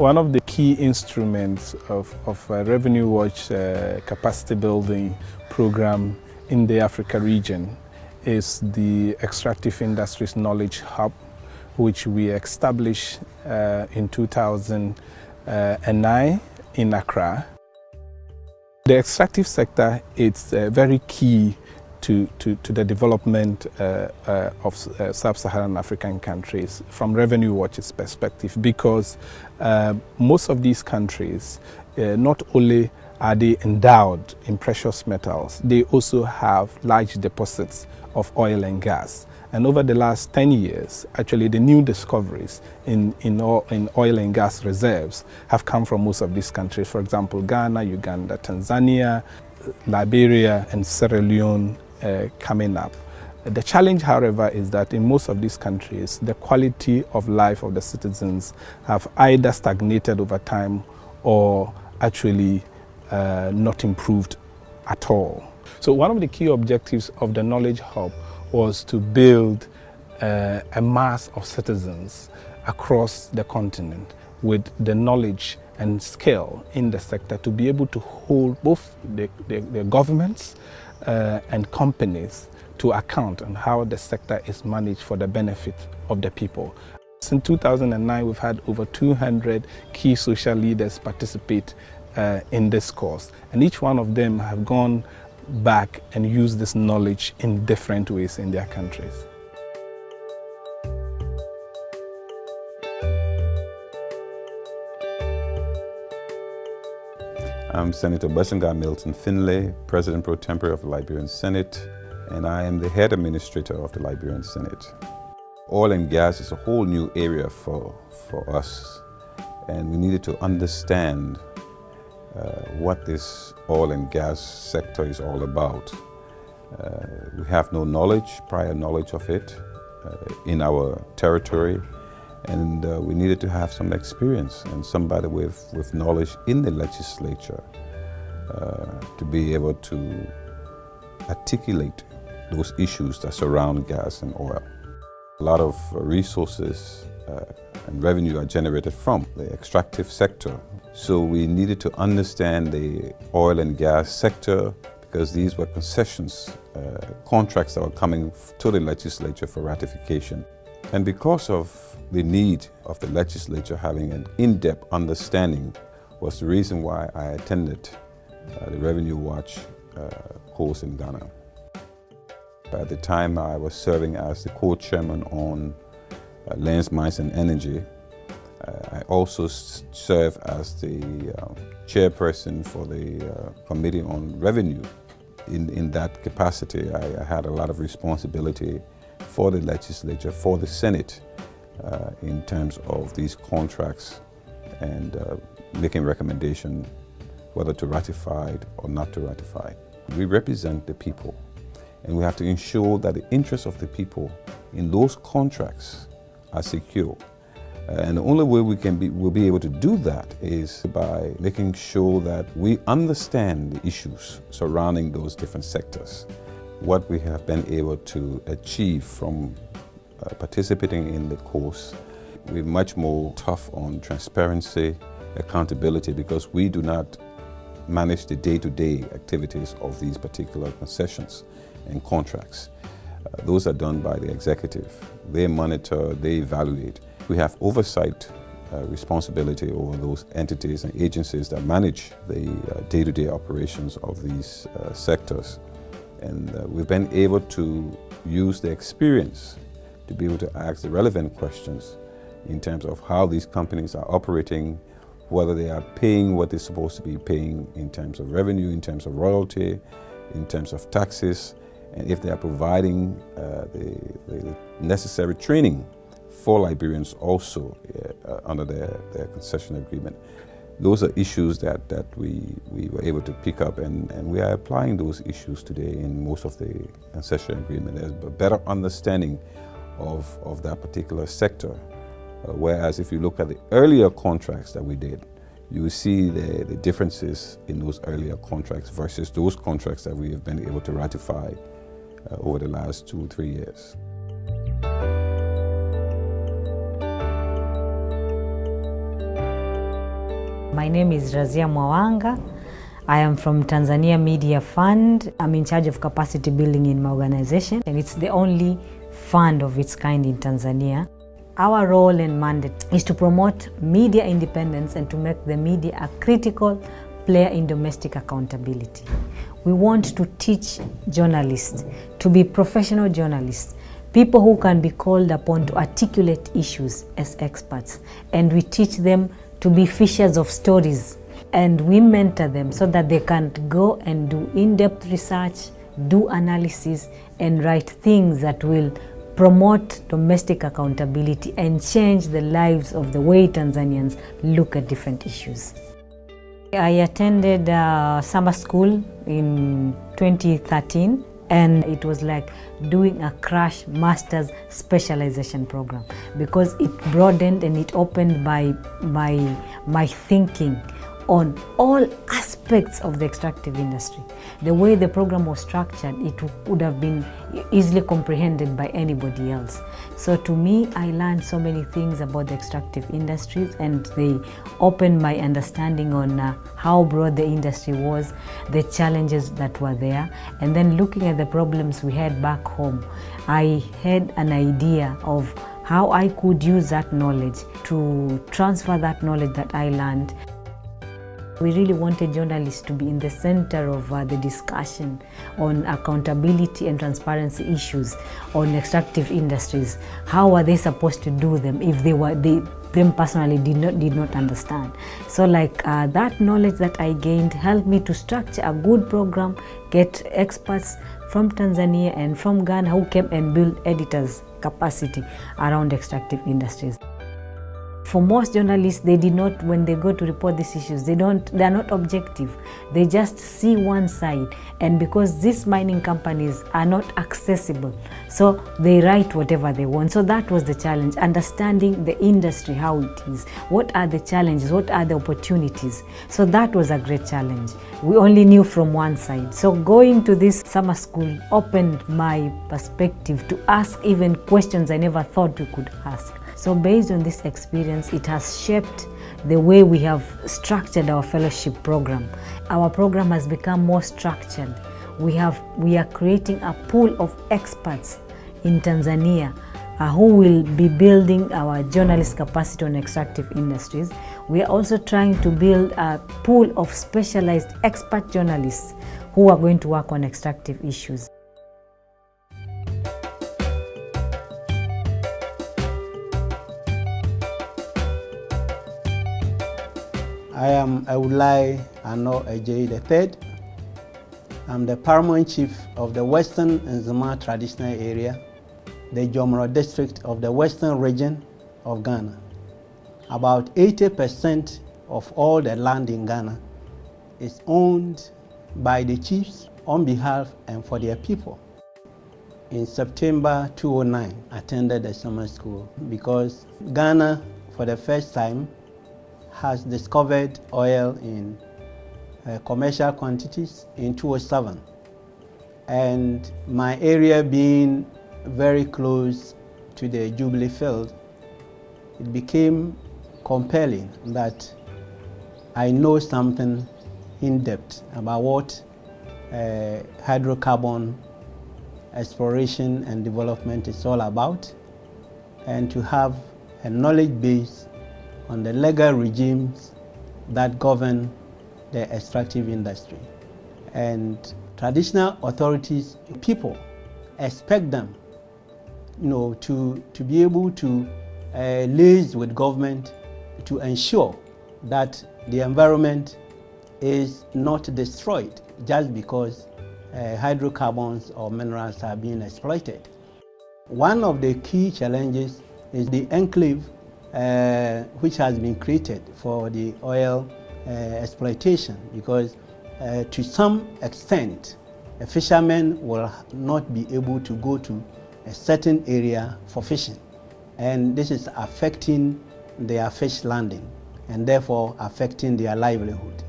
One of the key instruments of Revenue Watch capacity building program in the Africa region is the Extractive Industries Knowledge Hub, which we established in 2009 in Accra. The extractive sector is very key to the development of sub-Saharan African countries from Revenue Watch's perspective, because most of these countries, not only are they endowed in precious metals, they also have large deposits of oil and gas. And over the last 10 years, actually the new discoveries in oil and gas reserves have come from most of these countries. For example, Ghana, Uganda, Tanzania, Liberia, and Sierra Leone coming up. The challenge, however, is that in most of these countries, the quality of life of the citizens have either stagnated over time or actually not improved at all. So one of the key objectives of the Knowledge Hub was to build a mass of citizens across the continent with the knowledge and skill in the sector to be able to hold both the governments and companies to account on how the sector is managed for the benefit of the people. Since 2009, we've had over 200 key social leaders participate in this course, and each one of them have gone back and use this knowledge in different ways in their countries. I'm Senator Bosenga Milton Finlay, President Pro Tempore of the Liberian Senate, and I am the head administrator of the Liberian Senate. Oil and gas is a whole new area for us, and we needed to understand what this oil and gas sector is all about. We have no prior knowledge of it in our territory, and we needed to have some experience and somebody with knowledge in the legislature to be able to articulate those issues that surround gas and oil. A lot of resources and revenue are generated from the extractive sector. So we needed to understand the oil and gas sector, because these were concessions, contracts that were coming to the legislature for ratification. And because of the need of the legislature having an in-depth understanding was the reason why I attended the Revenue Watch course in Ghana. At the time, I was serving as the co-chairman on Lands, Mines and Energy. I also serve as the chairperson for the Committee on Revenue. In that capacity, I had a lot of responsibility for the legislature, for the Senate, in terms of these contracts and making recommendation whether to ratify or not to ratify. We represent the people, and we have to ensure that the interests of the people in those contracts are secure. And the only way we'll be able to do that is by making sure that we understand the issues surrounding those different sectors. What we have been able to achieve from participating in the course, we're much more tough on transparency, accountability, because we do not manage the day-to-day activities of these particular concessions and contracts. Those are done by the executive. They monitor, they evaluate. We have oversight responsibility over those entities and agencies that manage the day-to-day operations of these sectors. And we've been able to use the experience to be able to ask the relevant questions in terms of how these companies are operating, whether they are paying what they're supposed to be paying in terms of revenue, in terms of royalty, in terms of taxes, and if they are providing the necessary training for Liberians also under their concession agreement. Those are issues that we were able to pick up, and we are applying those issues today in most of the concession agreement. There's a better understanding of that particular sector. Whereas if you look at the earlier contracts that we did, you will see the differences in those earlier contracts versus those contracts that we have been able to ratify over the last 2 or 3 years. My name is Razia Mwawanga. I am from Tanzania Media Fund. I'm in charge of capacity building in my organization, and it's the only fund of its kind in Tanzania. Our role and mandate is to promote media independence and to make the media a critical player in domestic accountability. We want to teach journalists to be professional journalists, people who can be called upon to articulate issues as experts, and we teach them to be fishers of stories, and we mentor them so that they can go and do in-depth research, do analysis, and write things that will promote domestic accountability and change the lives of the way Tanzanians look at different issues. I attended summer school in 2013, and it was like doing a crash master's specialization program because it broadened and it opened my thinking on all aspects of the extractive industry. The way the program was structured, it would have been easily comprehended by anybody else. So to me, I learned so many things about the extractive industries, and they opened my understanding on how broad the industry was, the challenges that were there, and then looking at the problems we had back home, I had an idea of how I could use that knowledge to transfer that knowledge that I learned. We really wanted journalists to be in the center of the discussion on accountability and transparency issues on extractive industries. How are they supposed to do them if them personally did not understand? So that knowledge that I gained helped me to structure a good program, get experts from Tanzania and from Ghana who came and build editors' capacity around extractive industries. For most journalists, they did not, when they go to report these issues, they are not objective. They just see one side, and because these mining companies are not accessible, so they write whatever they want. So that was the challenge, understanding the industry, how it is, what are the challenges, what are the opportunities. So that was a great challenge. We only knew from one side. So going to this summer school opened my perspective to ask even questions I never thought we could ask. So based on this experience, it has shaped the way we have structured our fellowship program. Our program has become more structured. We are creating a pool of experts in Tanzania who will be building our journalist capacity on extractive industries. We are also trying to build a pool of specialized expert journalists who are going to work on extractive issues. I am Ewulai Ano Ejei III. I'm the Paramount Chief of the Western Nzima Traditional Area, the Jomoro District of the Western Region of Ghana. About 80% of all the land in Ghana is owned by the chiefs on behalf and for their people. In September 2009, I attended the summer school because Ghana, for the first time, has discovered oil in commercial quantities in 2007. And my area being very close to the Jubilee field, it became compelling that I know something in depth about what hydrocarbon exploration and development is all about, and to have a knowledge base on the legal regimes that govern the extractive industry. And traditional authorities, people expect them, to be able to liaise with government to ensure that the environment is not destroyed just because hydrocarbons or minerals are being exploited. One of the key challenges is the enclave which has been created for the oil exploitation, because to some extent a fisherman will not be able to go to a certain area for fishing, and this is affecting their fish landing and therefore affecting their livelihood.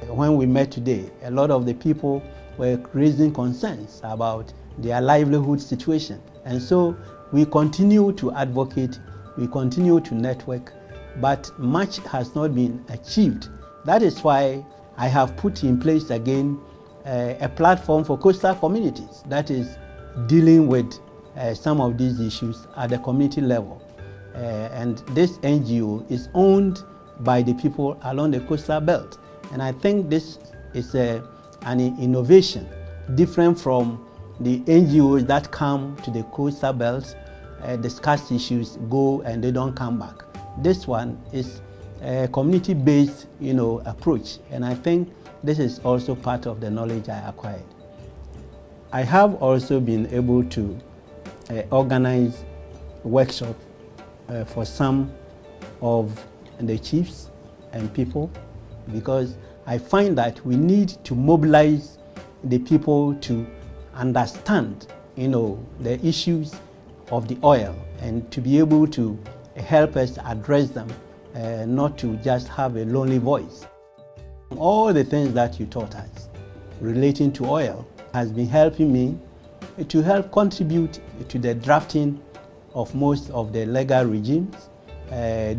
When we met today, a lot of the people were raising concerns about their livelihood situation, and so we continue to advocate, we continue to network, but much has not been achieved. That is why I have put in place again a platform for coastal communities that is dealing with some of these issues at the community level. And this NGO is owned by the people along the coastal belt. And I think this is an innovation different from the NGOs that come to the coastal belt, discuss issues, go, and they don't come back. This one is a community-based, approach, and I think this is also part of the knowledge I acquired. I have also been able to organize workshops for some of the chiefs and people, because I find that we need to mobilize the people to understand, the issues of the oil and to be able to help us address them, not to just have a lonely voice. All the things that you taught us relating to oil has been helping me to help contribute to the drafting of most of the legal regimes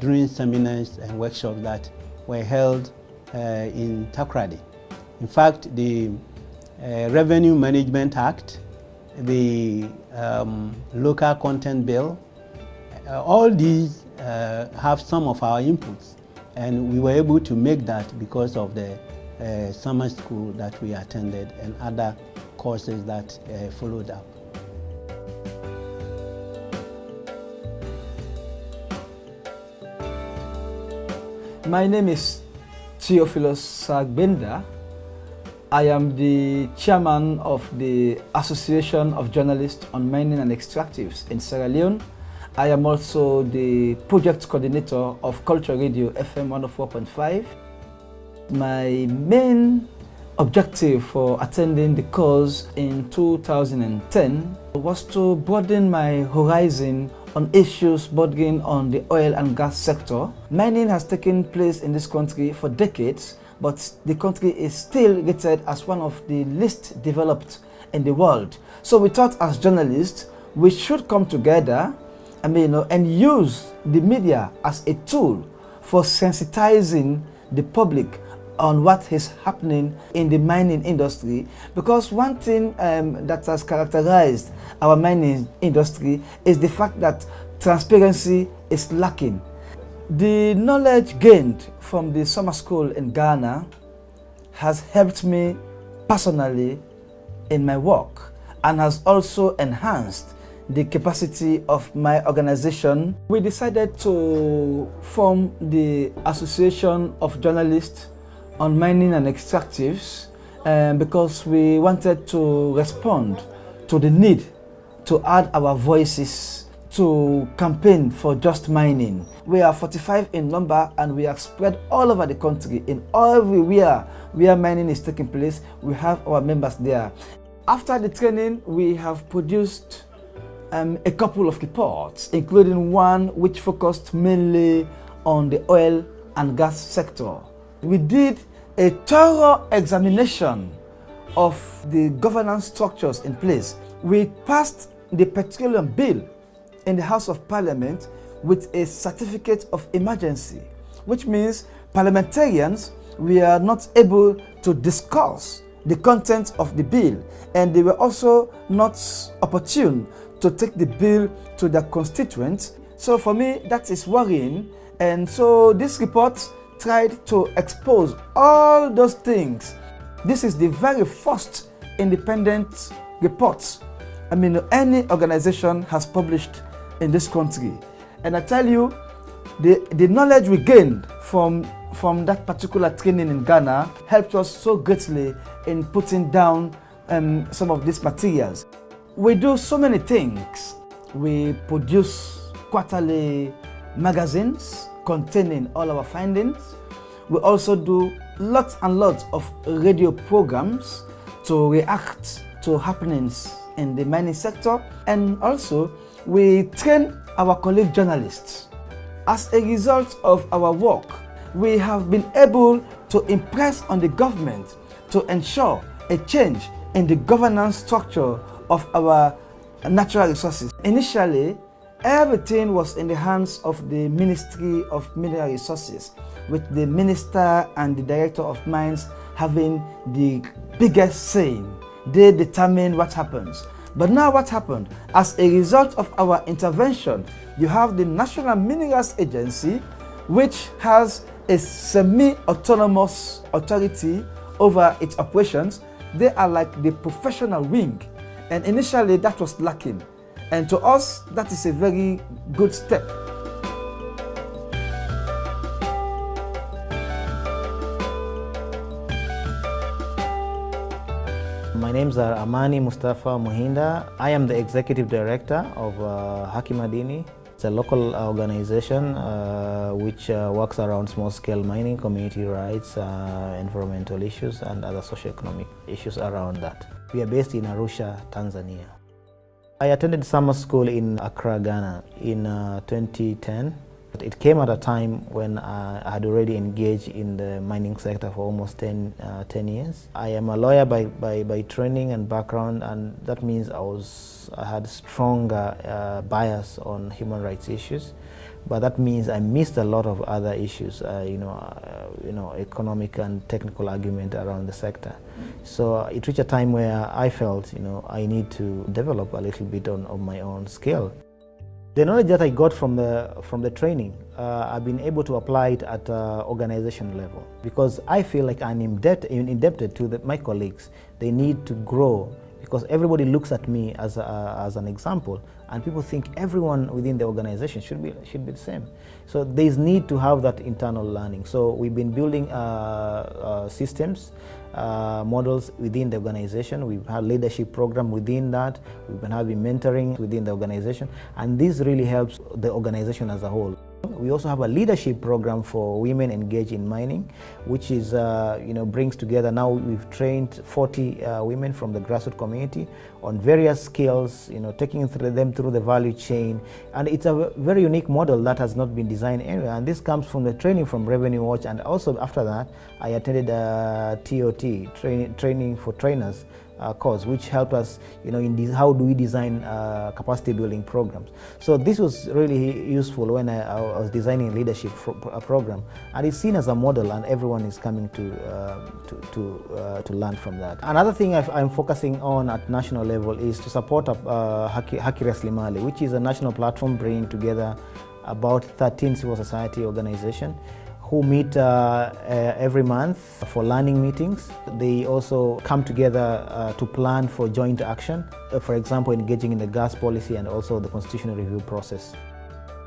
during seminars and workshops that were held in Takoradi. In fact, the Revenue Management Act, the Local Content Bill, all these have some of our inputs, and we were able to make that because of the summer school that we attended and other courses that followed up. My name is Theophilus Sagbenda. I am the chairman of the Association of Journalists on Mining and Extractives in Sierra Leone. I am also the project coordinator of Culture Radio FM 104.5. My main objective for attending the course in 2010 was to broaden my horizon on issues bordering on the oil and gas sector. Mining has taken place in this country for decades, but the country is still rated as one of the least developed in the world. So we thought, as journalists, we should come together and use the media as a tool for sensitizing the public on what is happening in the mining industry, because one thing that has characterized our mining industry is the fact that transparency is lacking. The knowledge gained from the summer school in Ghana has helped me personally in my work and has also enhanced the capacity of my organization. We decided to form the Association of Journalists on Mining and Extractives because we wanted to respond to the need to add our voices to campaign for just mining. We are 45 in number and we are spread all over the country. In everywhere where mining is taking place, we have our members there. After the training, we have produced a couple of reports, including one which focused mainly on the oil and gas sector. We did a thorough examination of the governance structures in place. We passed the petroleum bill in the House of Parliament with a certificate of emergency, which means parliamentarians were not able to discuss the content of the bill, and they were also not opportune to take the bill to their constituents. So for me, that is worrying. And so this report tried to expose all those things. This is the very first independent report any organization has published in this country. And I tell you, the knowledge we gained from that particular training in Ghana helped us so greatly in putting down some of these materials. We do so many things. We produce quarterly magazines containing all our findings. We also do lots and lots of radio programs to react to happenings in the mining sector, and also we train our colleague journalists. As a result of our work, we have been able to impress on the government to ensure a change in the governance structure of our natural resources. Initially, everything was in the hands of the Ministry of Mineral Resources, with the Minister and the Director of Mines having the biggest say. They determine what happens. But now what happened? As a result of our intervention, you have the National Minerals Agency, which has a semi-autonomous authority over its operations. They are like the professional wing. And initially that was lacking. And to us, that is a very good step. My names are Amani Mustafa Muhinda. I am the Executive Director of Haki Madini. It's a local organization which works around small-scale mining, community rights, environmental issues, and other socio-economic issues around that. We are based in Arusha, Tanzania. I attended summer school in Accra, Ghana in 2010. It came at a time when I had already engaged in the mining sector for almost 10 years. I am a lawyer by training and background, and that means I had stronger bias on human rights issues. But that means I missed a lot of other issues, economic and technical argument around the sector. So it reached a time where I felt, I need to develop a little bit of my own skill. The knowledge that I got from the training, I've been able to apply it at organization level, because I feel like I'm indebted to my colleagues. They need to grow, because everybody looks at me as an example, and people think everyone within the organization should be the same. So there's need to have that internal learning. So we've been building systems, models within the organization. We've had leadership program within that. We've been having mentoring within the organization, and this really helps the organization as a whole. We also have a leadership program for women engaged in mining, which is brings together. Now we've trained 40 women from the grassroots community on various skills, taking them through the value chain, and it's a very unique model that has not been designed anywhere. And this comes from the training from Revenue Watch, and also after that, I attended a TOT training for trainers course, which helped us, in how do we design capacity building programs. So this was really useful when I was designing a leadership program, and it's seen as a model, and everyone is coming to learn from that. Another thing I'm focusing on at national level is to support Haki Rasilimali, which is a national platform bringing together about 13 civil society organizations who meet every month for learning meetings. They also come together to plan for joint action, for example, engaging in the gas policy and also the constitutional review process.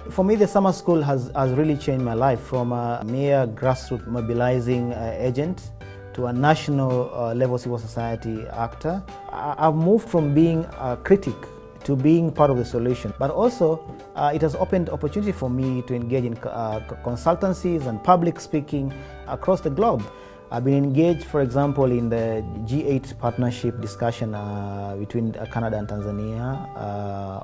For me, the summer school has really changed my life from a mere grassroots mobilizing agent to a national level civil society actor. I've moved from being a critic to being part of the solution, but also it has opened opportunity for me to engage in consultancies and public speaking across the globe. I've been engaged, for example, in the G8 partnership discussion between Canada and Tanzania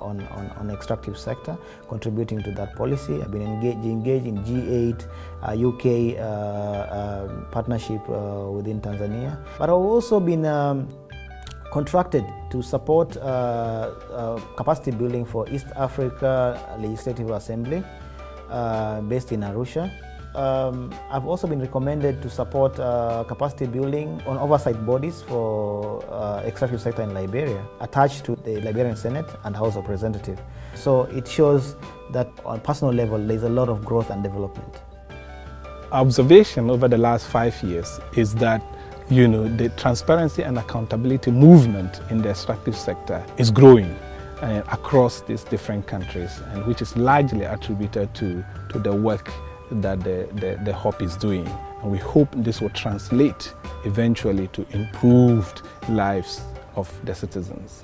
on extractive sector, contributing to that policy. I've been engaged in G8 UK partnership within Tanzania, but I've also been contracted to support capacity building for East Africa Legislative Assembly based in Arusha. I've also been recommended to support capacity building on oversight bodies for extractive sector in Liberia, attached to the Liberian Senate and House of Representatives. So it shows that on personal level there's a lot of growth and development. Observation over the last 5 years is that the transparency and accountability movement in the extractive sector is growing across these different countries, and which is largely attributed to the work that the HOP is doing. And we hope this will translate eventually to improved lives of the citizens.